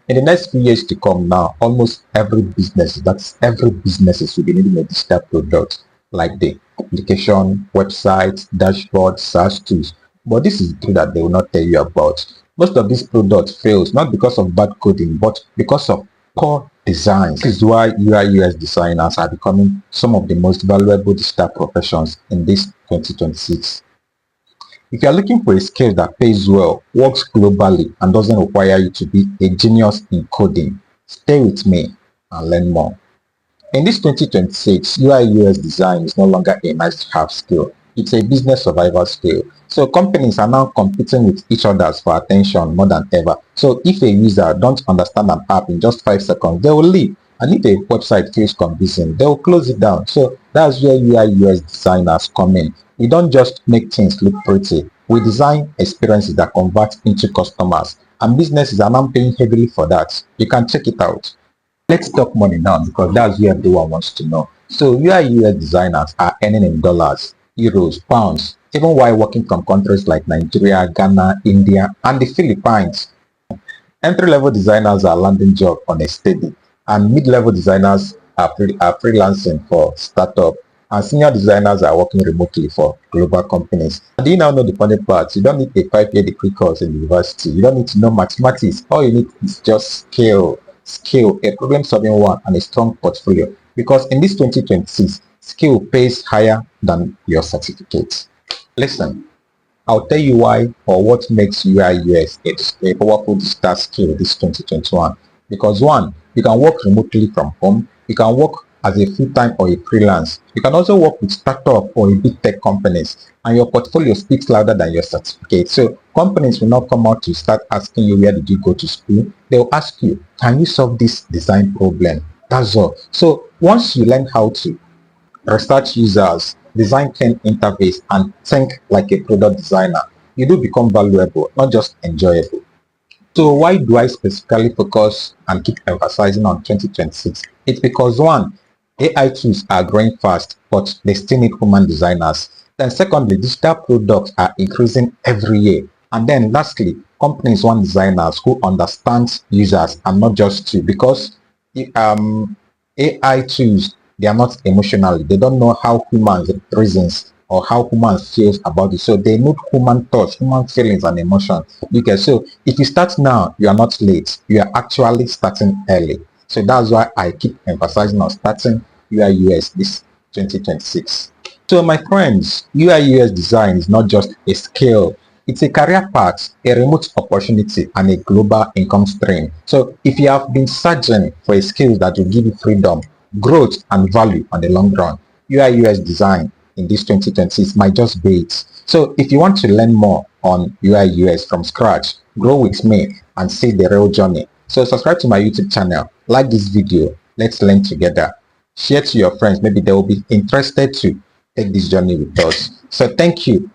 In the next few years to come now, almost every business, that's every business will be needing a digital product like the application, website, dashboard, SaaS tools. But this is the truth that they will not tell you about. Most of these products fails not because of bad coding, but because of poor design. This is why UI UX designers are becoming some of the most valuable digital professions in this 2026. If you are looking for a skill that pays well, works globally, and doesn't require you to be a genius in coding, stay with me and learn more. In this 2026, UI UX design is no longer a nice-to-have skill. It's a business survival skill. So companies are now competing with each other for attention more than ever. So if a user don't understand an app in just 5 seconds, they will leave. And if a website feels confusing, they will close it down. So that's where UI UX designers come in. We don't just make things look pretty. We design experiences that convert into customers. And businesses are now paying heavily for that. You can check it out. Let's talk money now because that's what everyone wants to know. So UI UX designers are earning in dollars, euros, pounds, even while working from countries like Nigeria, Ghana, India, and the Philippines. Entry-level designers are landing jobs on a steady, and mid-level designers are freelancing for startup, and senior designers are working remotely for global companies. And do you now know the funny part? You don't need a 5-year degree course in university. You don't need to know mathematics. All you need is just skill, a problem-solving one, and a strong portfolio. Because in this 2026, skill pays higher than your certificate. Listen, I'll tell you why or what makes UI UX a powerful digital skill this 2021. Because one, you can work remotely from home. You can work as a full-time or a freelance. You can also work with startup or a big tech companies, and your portfolio speaks louder than your certificate. So companies will not come out to start asking you where did you go to school. They'll ask you, can you solve this design problem? That's all. So once you learn how to research users, design clean interface, and think like a product designer, you do become valuable, not just enjoyable. So why do I specifically focus and keep emphasizing on 2026? It's because one, AI tools are growing fast, but they still need human designers. Then secondly, digital products are increasing every year. And then lastly, companies want designers who understand users and not just you, because AI tools, they are not emotional. They don't know how humans reasons or how humans feels about it. So they need human touch, human feelings and emotions. So if you start now, you are not late. You are actually starting early. So that's why I keep emphasizing on starting UI UX this 2026. So my friends, UI UX design is not just a skill. It's a career path, a remote opportunity, and a global income stream. So if you have been searching for a skill that will give you freedom, growth, and value on the long run, UI UX design in this 2026 might just be it. So if you want to learn more on UI UX from scratch, grow with me and see the real journey. So subscribe to my YouTube channel, like this video, let's learn together. Share to your friends, maybe they will be interested to take this journey with us. So thank you